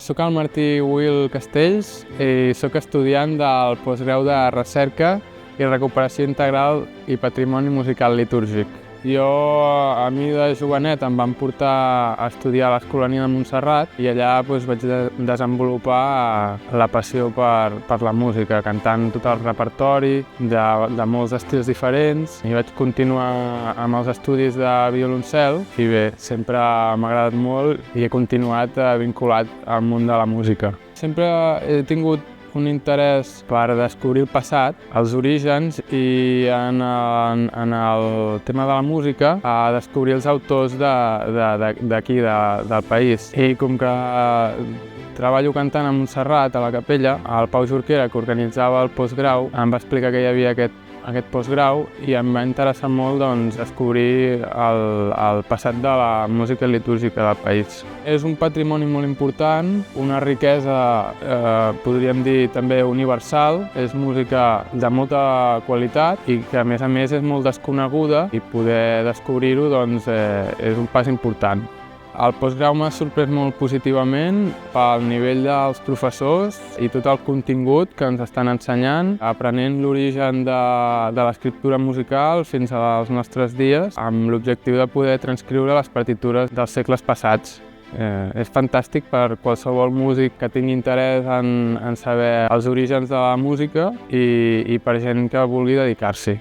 Soc el Martí Will Castells i soc estudiant del postgrau de Recerca i Recuperació Integral i Patrimoni Musical Litúrgic. A mi de jovenet em van portar a estudiar a l'Escolania de Montserrat i allà vaig desenvolupar la passió per la música, cantant tot el repertori de molts estils diferents, i vaig continuar amb els estudis de violoncel i bé, sempre m'ha agradat molt i he continuat vinculat al món de la música. Sempre he tingut un interès per descobrir el passat, els orígens i en el tema de la música a descobrir els autors d'aquí, del país. I com que treballo cantant a Montserrat, a la capella, el Pau Jorquera, que organitzava el postgrau, em va explicar que hi havia aquest postgrau i em va interessar molt descobrir el passat de la música litúrgica del país. És un patrimoni molt important, una riquesa, podríem dir també universal, és música de molta qualitat i que a més és molt desconeguda, i poder descobrir-ho és un pas important. El postgrau m'ha sorprès molt positivament pel nivell dels professors i tot el contingut que ens estan ensenyant, aprenent l'origen de l'escriptura musical fins als nostres dies, amb l'objectiu de poder transcriure les partitures dels segles passats. És fantàstic per qualsevol músic que tingui interès en saber els orígens de la música i per gent que vulgui dedicar-s'hi.